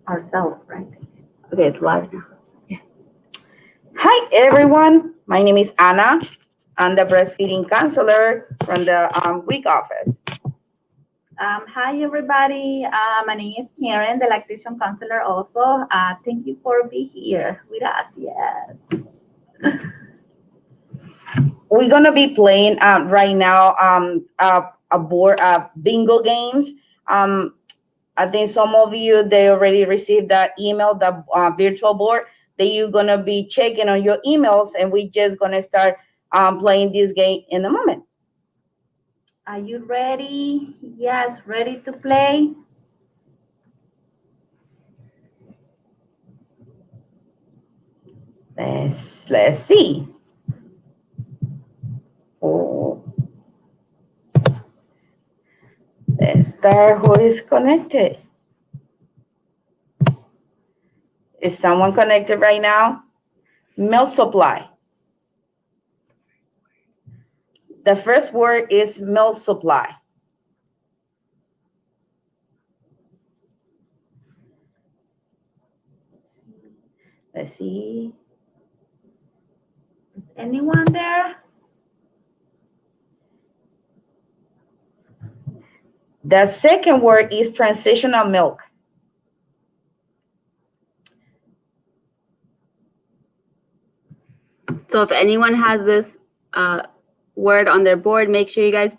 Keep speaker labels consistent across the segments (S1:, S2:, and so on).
S1: ourselves, right? Okay, it's live now. Yeah.
S2: Hi, everyone. My name is Anna. I'm the breastfeeding counselor from the WIC office.
S1: Hi, everybody. My name is Karen, the lactation counselor also. Thank you for being here with us. Yes.
S2: We're going to be playing right now a board bingo games. Um, I think some of you, they already received that email, the virtual board that you're going to be checking on your emails, and we're just going to start playing this game in a moment.
S1: Are you ready? Yes, ready to play?
S2: Let's see. Oh, let's start. Who is connected? Is someone connected right now? Milk supply. The first word is milk supply. Let's see.
S1: Is anyone there?
S2: The second word is transitional milk.
S3: So if anyone has this word on their board, make sure you guys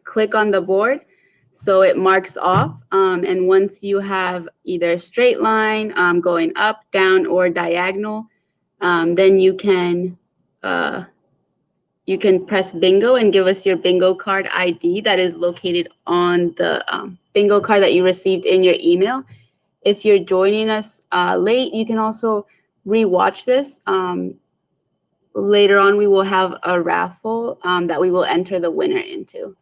S3: click on the board so it marks off. And once you have either a straight line going up, down, or diagonal, then you can press bingo and give us your bingo card ID that is located on the bingo card that you received in your email. If you're joining us late, you can also rewatch this. Later on, we will have a raffle that we will enter the winner into.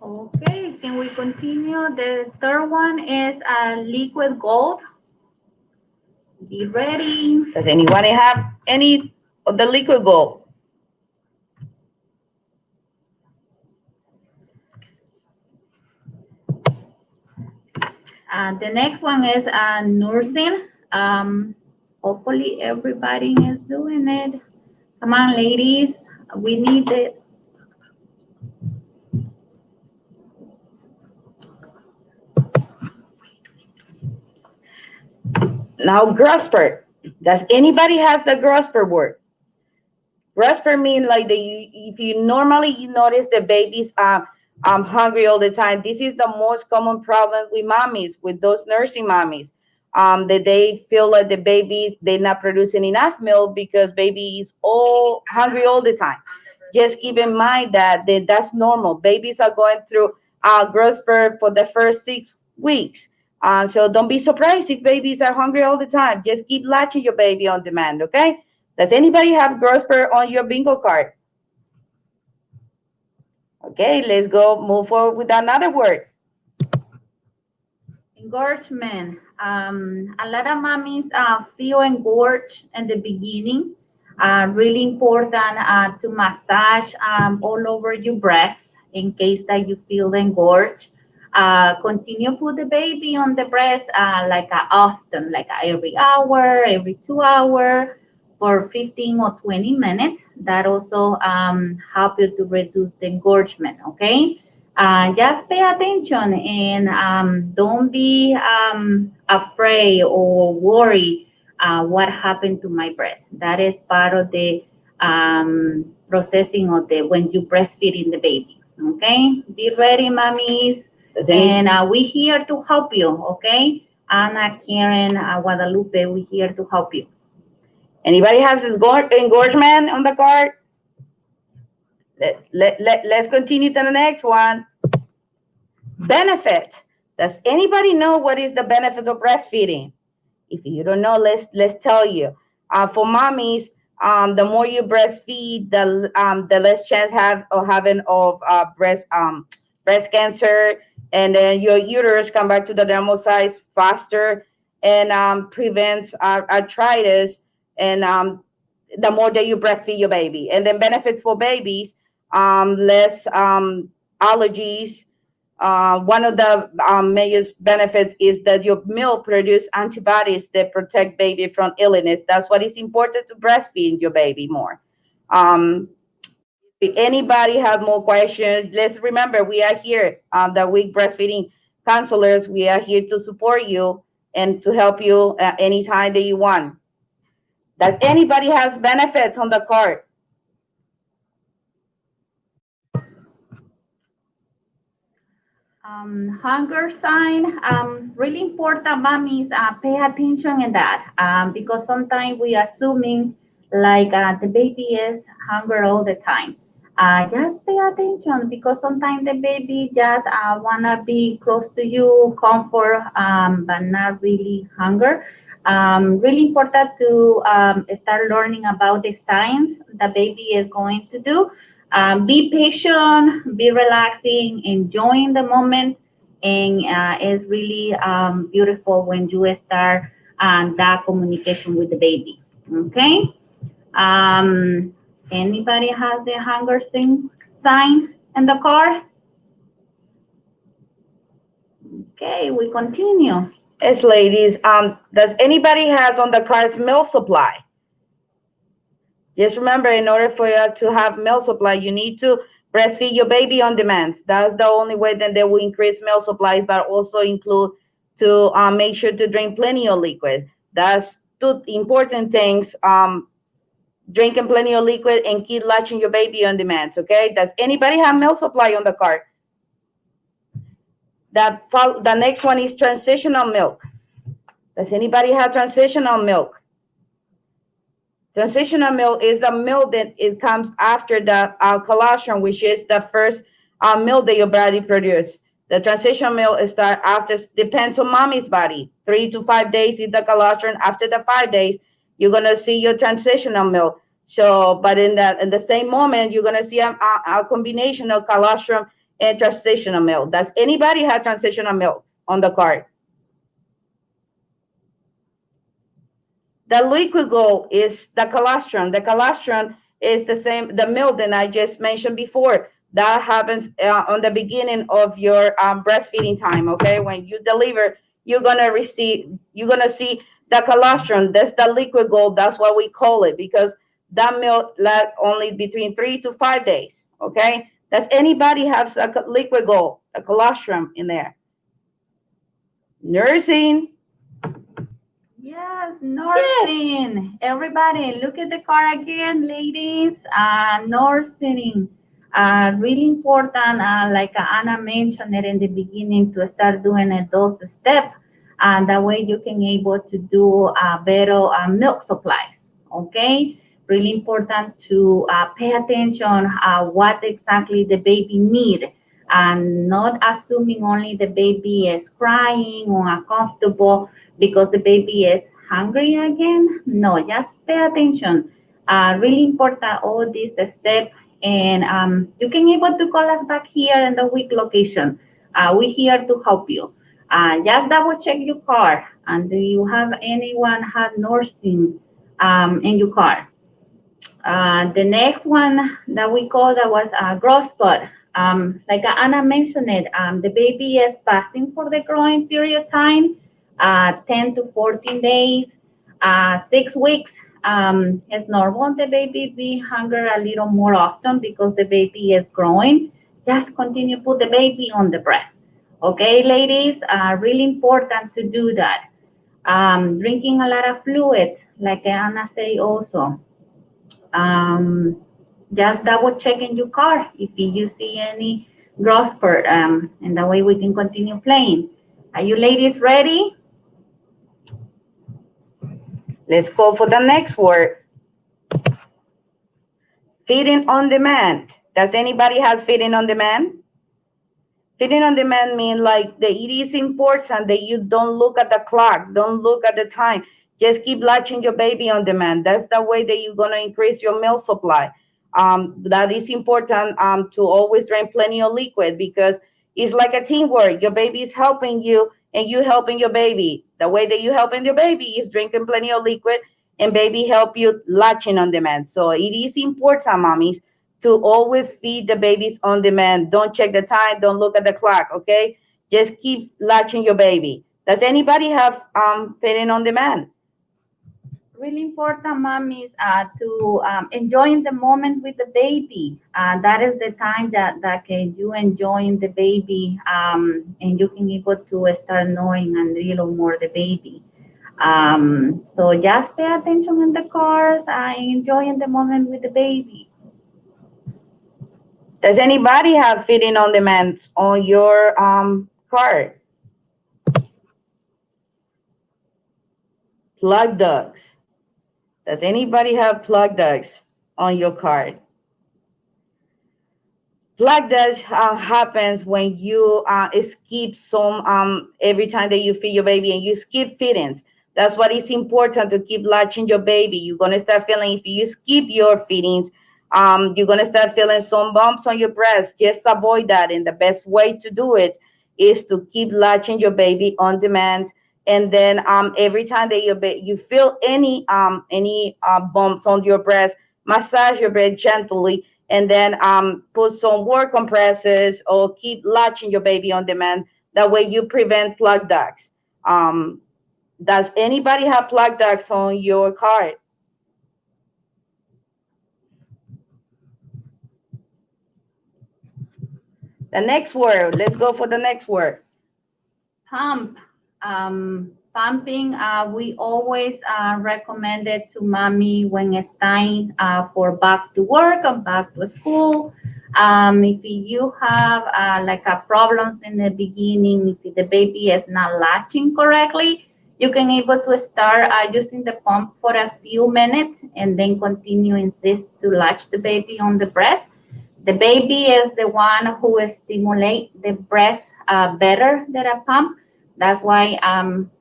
S1: Okay, can we continue? The third one is liquid gold. Be ready.
S2: Does anyone have any of the liquid gold?
S1: The next one is nursing. Hopefully everybody is doing it. Come on, ladies. We need it.
S2: Now, grasper. Does anybody has the grasper word? Grasper means like if you normally you notice the babies hungry all the time. This is the most common problem with mommies, with those nursing mommies. That they feel like the babies they're not producing enough milk because baby is all hungry all the time. Just keep in mind that that's normal. Babies are going through growth spurt for the first 6 weeks. So don't be surprised if babies are hungry all the time. Just keep latching your baby on demand, okay? Does anybody have growth spurt on your bingo card? Okay, let's go move forward with another word.
S1: Engorgement. A lot of mommies feel engorged in the beginning. Really important to massage all over your breast in case that you feel engorged. Continue put the baby on the breast like often, like every hour, every 2 hours for 15 or 20 minutes. That also help you to reduce the engorgement, okay? Just pay attention and don't be afraid or worried what happened to my breast. That is part of the processing of the when you breastfeeding the baby. Okay, be ready, mommies, and we here to help you. Okay, Anna, Karen, Guadalupe, we here to help you.
S2: Anybody has this engorgement on the card? Let's continue to the next one. Benefit. Does anybody know what is the benefit of breastfeeding? If you don't know, let's tell you. For mommies, the more you breastfeed, the less chance having of breast cancer, and then your uterus come back to the normal size faster, and prevents arthritis, and the more that you breastfeed your baby, and then benefits for babies, less allergies. One of the major benefits is that your milk produce antibodies that protect baby from illness. That's what is important to breastfeed your baby more. If anybody have more questions, let's remember we are here, the week breastfeeding counselors. We are here to support you and to help you anytime that you want. Does anybody has benefits on the card?
S1: Hunger sign, really important, mommies, pay attention in that, because sometimes we assuming like the baby is hunger all the time. Just pay attention because sometimes the baby just wanna be close to you, comfort, but not really hunger. Really important to start learning about the signs the baby is going to do. Be patient, be relaxing, enjoying the moment, and it's really beautiful when you start that communication with the baby. Okay. Um, Anybody has the hunger sign in the car? Okay, we continue.
S2: Yes, ladies. Does anybody has on the card's milk supply? Just remember, in order for you to have milk supply, you need to breastfeed your baby on demand. That's the only way that they will increase milk supplies, but also include to make sure to drink plenty of liquid. That's two important things. Drinking plenty of liquid and keep latching your baby on demand. Okay. Does anybody have milk supply on the card? The next one is transitional milk. Does anybody have transitional milk? Transitional milk is the milk that it comes after the colostrum, which is the first milk that your body produces. The transitional milk start after, depends on mommy's body. 3 to 5 days is the colostrum. After the 5 days, you're gonna see your transitional milk. So, but in the same moment, you're gonna see a combination of colostrum and transitional milk. Does anybody have transitional milk on the card? The liquid gold is the colostrum. The colostrum is the same, the milk that I just mentioned before. That happens on the beginning of your breastfeeding time. Okay, when you deliver, you're gonna see the colostrum. That's the liquid gold. That's what we call it because that milk lasts only between 3 to 5 days. Okay, does anybody have a liquid gold, a colostrum in there? Nursing.
S1: Yes, nursing. Yes. Everybody, look at the car again, ladies. Nursing, really important. Like Anna mentioned it in the beginning, to start doing those steps, and that way you can able to do better milk supplies. Okay, really important to pay attention what exactly the baby need, and not assuming only the baby is crying or uncomfortable because the baby is hungry again. No, just pay attention. Really important all these steps, and you can able to call us back here in the week location. We're here to help you. Just double check your car, and do you have anyone had nursing in your car? The next one that we call that was growth spot. Like Anna mentioned it, the baby is passing for the growing period time, 10 to 14 days, 6 weeks. It's normal the baby be hungry a little more often because the baby is growing. Just continue put the baby on the breast. Okay, ladies, really important to do that. Drinking a lot of fluids, like Anna say also. Just double check in your car if you see any growth spurt, and that way we can continue playing. Are you ladies ready?
S2: Let's go for the next word. Feeding on demand. Does anybody have feeding on demand? Feeding on demand means like it is important that you don't look at the clock, don't look at the time. Just keep latching your baby on demand. That's the way that you're gonna increase your milk supply. That is important to always drink plenty of liquid because it's like a teamwork. Your baby is helping you and you helping your baby. The way that you helping your baby is drinking plenty of liquid and baby help you latching on demand. So it is important, mommies, to always feed the babies on demand. Don't check the time. Don't look at the clock. Okay, just keep latching your baby. Does anybody have feeding on demand?
S1: Really important, mommies, to enjoying the moment with the baby. That is the time that can you enjoying the baby, and you can able to start knowing and little more the baby. So just pay attention in the cars, enjoying the moment with the baby.
S2: Does anybody have feeding on demand on your card? Plug ducts. Does anybody have plug ducts on your card? Plug ducts happens when you skip some every time that you feed your baby and you skip feedings. That's why it's important to keep latching your baby. You're gonna start feeling if you skip your feedings, you're gonna start feeling some bumps on your breast. Just avoid that, and the best way to do it is to keep latching your baby on demand. And then every time that you feel any bumps on your breast, massage your breast gently, and then put some warm compresses or keep latching your baby on demand. That way you prevent plug ducts. Um, does anybody have plug ducts on your card? The next word, let's go for the next word.
S1: Pump. Pumping, we always recommend it to mommy when it's time for back to work or back to school. If you have like a problems in the beginning, if the baby is not latching correctly, you can able to start using the pump for a few minutes and then continue insist to latch the baby on the breast. The baby is the one who stimulate the breast better than a pump. That's why,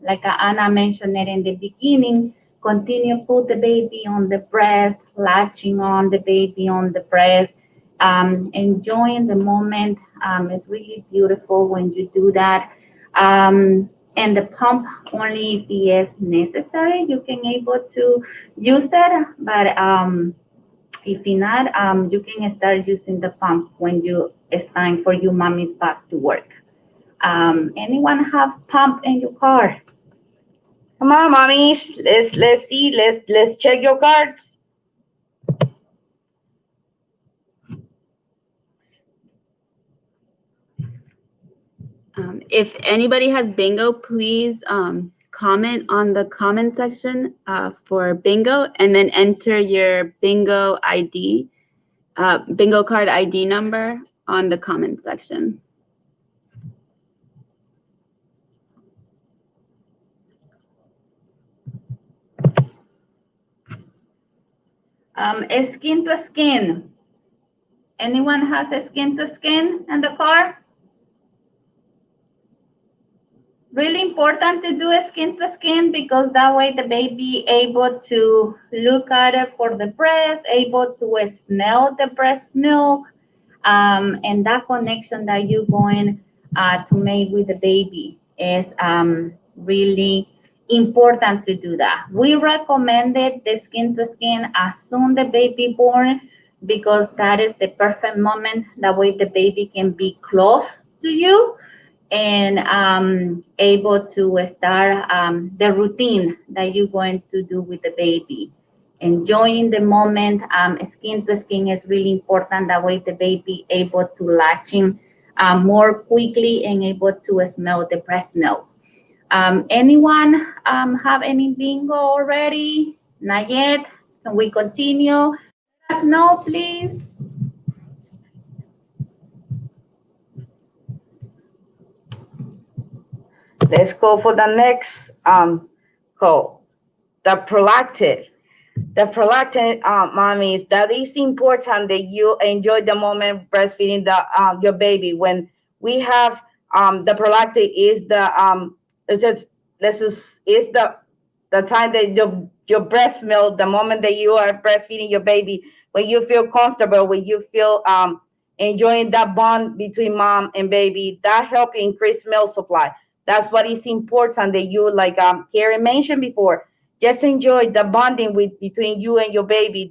S1: like Anna mentioned it in the beginning, continue put the baby on the breast, latching on the baby on the breast, enjoying the moment. It's really beautiful when you do that. And the pump only if it is necessary, you can able to use that, but if not, you can start using the pump when it's time for you mommies back to work. Anyone have pump in your car?
S2: Come on, mommies. Let's see. Let's check your cards.
S3: If anybody has bingo, please comment on the comment section for bingo, and then enter your bingo ID, bingo card ID number on the comment section.
S1: Skin to skin. Anyone has a skin to skin in the car? Really important to do a skin to skin because that way the baby able to look at it for the breast, able to smell the breast milk, and that connection that you're going to make with the baby is really important to do that. We recommended the skin to skin as soon the baby born because that is the perfect moment. That way the baby can be close to you and able to start the routine that you're going to do with the baby. Enjoying the moment, skin to skin is really important. That way the baby able to latching more quickly and able to smell the breast milk. Anyone have any bingo already? Not yet. Can we continue? Let us know, please.
S2: Let's go for the next call. The prolactin. The prolactin, mommies, that is important that you enjoy the moment breastfeeding your baby. When we have the prolactin is the it's just, let's just is the time that your breast milk, the moment that you are breastfeeding your baby, when you feel comfortable, when you feel enjoying that bond between mom and baby, that help increase milk supply. That's what is important that you like Karen mentioned before. Just enjoy the bonding with between you and your baby.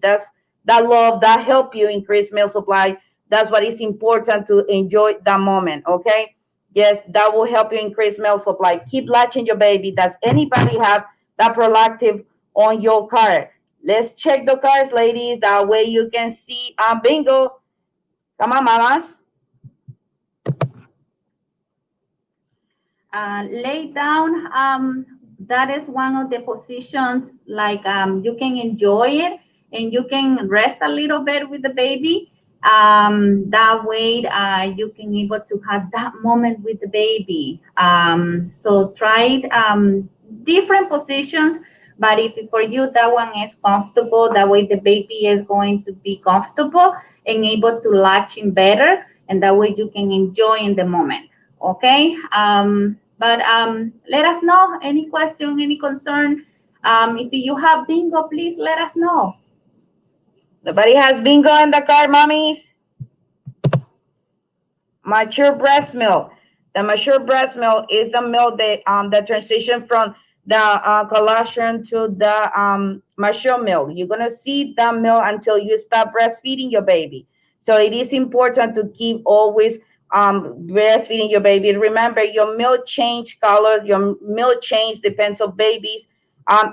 S2: that love, that help you increase milk supply. That's what is important to enjoy that moment, okay? Yes, that will help you increase milk supply. Keep latching your baby. Does anybody have that prolactin on your card? Let's check the cards, ladies. That way you can see. Bingo. Come on, mamas.
S1: Lay down, that is one of the positions like you can enjoy it and you can rest a little bit with the baby. That way you can able to have that moment with the baby. So try it, different positions, but if for you that one is comfortable, that way the baby is going to be comfortable and able to latch in better, and that way you can enjoy in the moment. Okay. But let us know any question, any concern. If you have bingo, please let us know.
S2: Nobody has bingo in the card, mommies? Mature breast milk. The mature breast milk is the milk that the transition from the collagen to the mature milk. You're gonna see that milk until you stop breastfeeding your baby. So it is important to keep always breastfeeding your baby. Remember, your milk change color, your milk change depends on baby's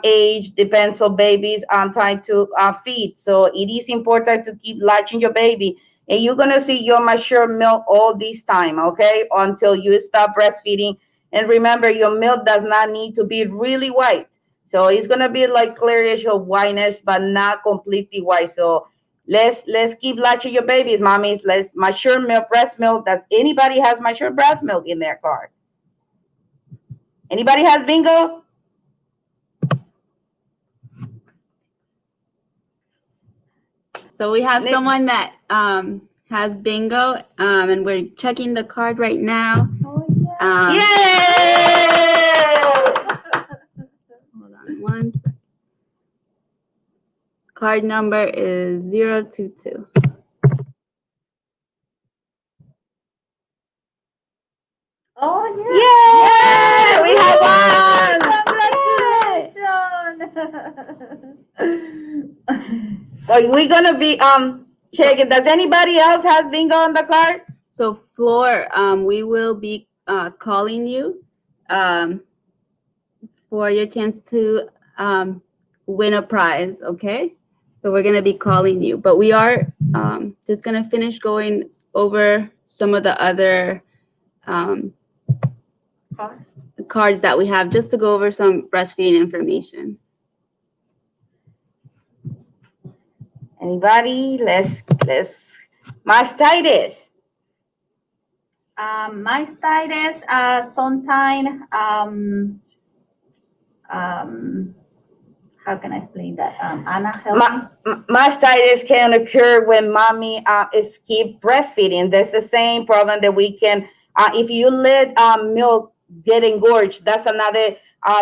S2: age, depends on baby's time to feed. So it is important to keep latching your baby, and you're gonna see your mature milk all this time, okay, until you stop breastfeeding. And remember, your milk does not need to be really white, so it's gonna be like clearish or whiteness, but not completely white. So let's keep latching your babies, mommies. Let's mature milk, breast milk. Does anybody has mature breast milk in their card? Anybody has bingo?
S3: So we have someone that has bingo, and we're checking the card right now.
S1: Oh, yeah.
S2: Yay!
S3: Hold on one second. Card number is 022.
S1: Oh,
S2: Yeah! We have one!
S1: congratulations.
S2: So we're gonna be checking. Does anybody else has bingo on the card?
S3: So Floor, we will be calling you for your chance to win a prize, okay? So we're gonna be calling you, but we are just gonna finish going over some of the other cards that we have, just to go over some breastfeeding information.
S2: Anybody? Let's mastitis.
S1: Mastitis, sometimes, how can I explain that? Anna, help me.
S2: Mastitis can occur when mommy skip breastfeeding. That's the same problem that we can, if you let milk get engorged, that's another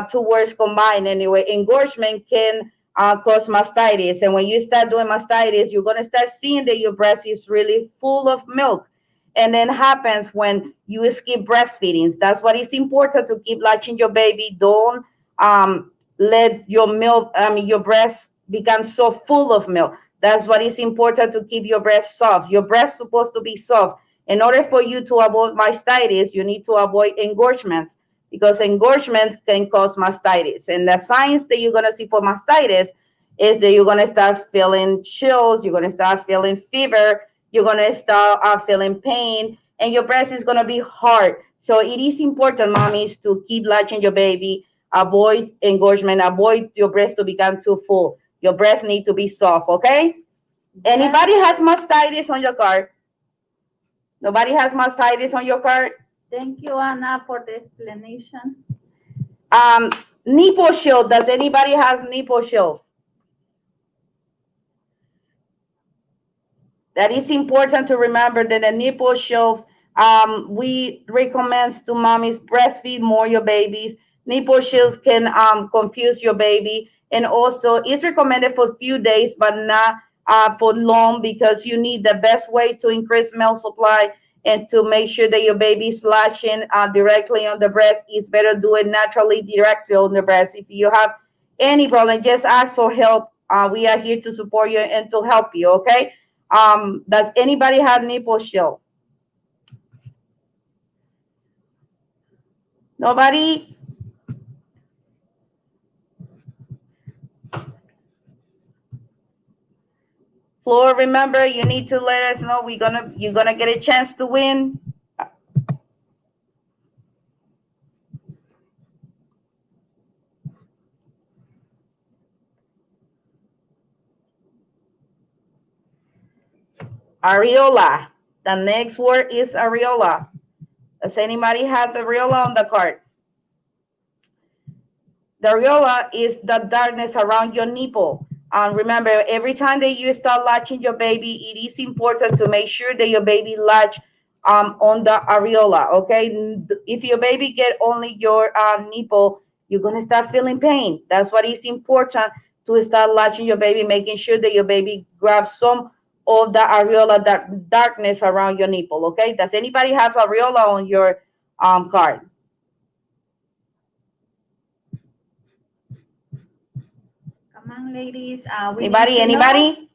S2: two words combined anyway. Engorgement can cause mastitis. And when you start doing mastitis, you're going to start seeing that your breast is really full of milk. And then happens when you skip breastfeeding. That's why it's important to keep latching your baby. Don't let your milk, your breast become so full of milk. That's what is important, to keep your breast soft. Your breast supposed to be soft. In order for you to avoid mastitis, you need to avoid engorgements, because engorgement can cause mastitis. And the signs that you're going to see for mastitis is that you're going to start feeling chills, you're going to start feeling fever, you're going to start feeling pain, and your breast is going to be hard. So it is important, mommies, to keep latching your baby. Avoid engorgement, avoid your breast to become too full. Your breast need to be soft, okay? Anybody has mastitis on your card? Nobody has mastitis on your card?
S1: Thank you, Anna, for the explanation.
S2: Nipple shield. Does anybody has nipple shield? That is important to remember, that the nipple shields, we recommend to mommies breastfeed more your babies. Nipple shields can confuse your baby, and also it's recommended for a few days, but not for long, because you need the best way to increase milk supply and to make sure that your baby's latching directly on the breast. Is better do it naturally directly on the breast. If you have any problem, just ask for help We are here to support you and to help you, okay? Does anybody have nipple shield? Nobody? Floor, remember, you need to let us know. You're gonna get a chance to win. Areola. The next word is areola. Does anybody has areola on the card? The areola is the darkness around your nipple. Remember, every time that you start latching your baby, it is important to make sure that your baby latch on the areola, okay? If your baby get only your nipple, you're going to start feeling pain. That's what is important, to start latching your baby, making sure that your baby grabs some of the areola, that darkness around your nipple, okay? Does anybody have areola on your card?
S1: Come on, ladies.
S2: Anybody?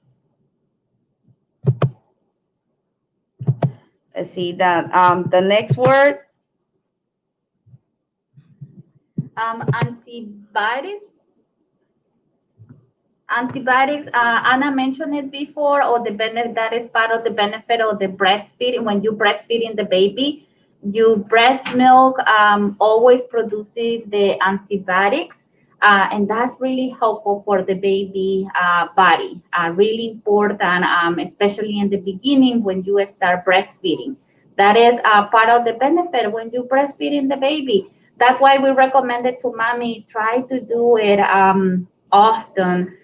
S2: Let's see that. The next word.
S1: Antibiotics. Antibiotics, Anna mentioned it before, or the benefit that is part of the benefit of the breastfeeding. When you breastfeeding the baby, you breast milk always produces the antibiotics, and that's really helpful for the baby body. Really important, especially in the beginning when you start breastfeeding. That is part of the benefit when you breastfeeding the baby. That's why we recommended to mommy try to do it often,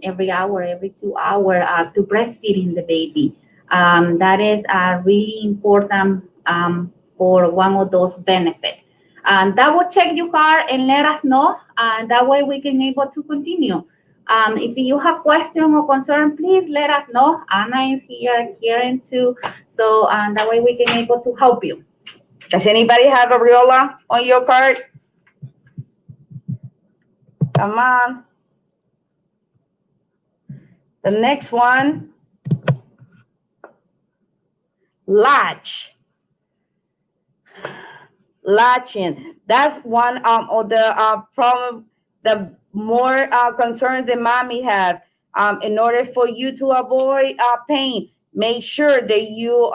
S1: every hour, every 2 hours, to breastfeeding the baby. That is really important for one of those benefits. Double check your card and let us know. That way we can able to continue. If you have question or concern, please let us know. Anna is here, Karen too. So that way we can able to help you.
S2: Does anybody have a areola on your card? Come on. The next one, latch. Latching. That's one of the problem, the more concerns that mommy have. In order for you to avoid pain, make sure that you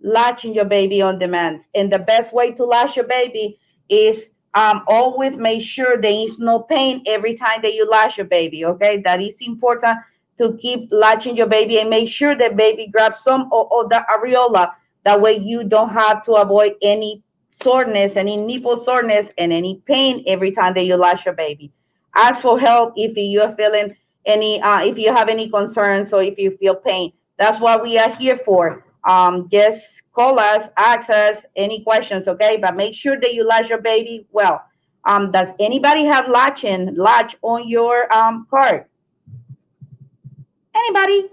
S2: latching your baby on demand. And the best way to latch your baby is always make sure there is no pain every time that you latch your baby. Okay, that is important, to keep latching your baby and make sure that baby grabs some of the areola. That way you don't have to avoid any soreness, any nipple soreness, and any pain every time that you latch your baby. Ask for help if you are feeling any, if you have any concerns or if you feel pain. That's what we are here for. Just call us, ask us any questions, okay? But make sure that you latch your baby well. Does anybody have latch on your card? Anybody?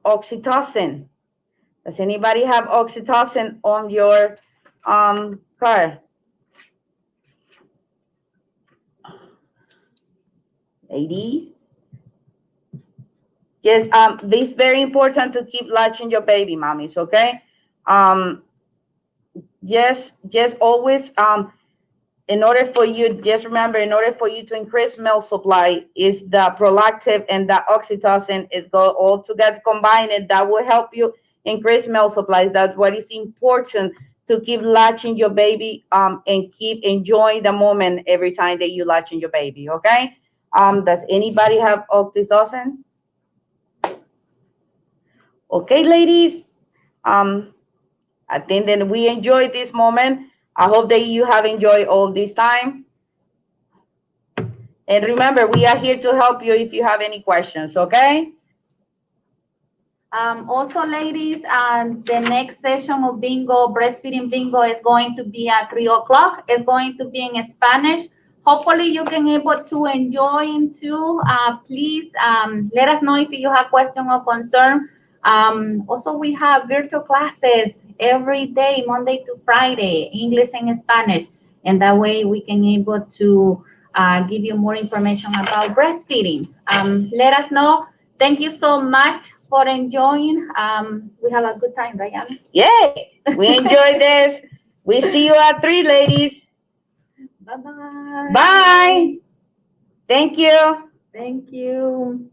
S2: Oxytocin. Does anybody have oxytocin on your card? Ladies? Yes, this is very important to keep latching your baby, mommies, okay? Just always, in order for you, just remember, in order for you to increase milk supply, is the prolactin and the oxytocin is go all together combined, and that will help you increase milk supplies. That's what is important, to keep latching your baby and keep enjoying the moment every time that you latching your baby, okay? Does anybody have oxytocin? Okay, ladies. I think that we enjoyed this moment. I hope that you have enjoyed all this time. And remember, we are here to help you if you have any questions, okay?
S1: Also, ladies, the next session of bingo, breastfeeding bingo, is going to be at 3 o'clock. It's going to be in Spanish. Hopefully you can able to enjoy too. Please let us know if you have question or concern. Also, we have virtual classes every day, Monday to Friday, English and Spanish. And that way we can able to give you more information about breastfeeding. Let us know. Thank you so much for enjoying. We have a good time, right, Anna?
S2: Yay! We enjoyed this. We see you at 3, ladies.
S1: Bye-bye.
S2: Bye. Thank you.
S1: Thank you.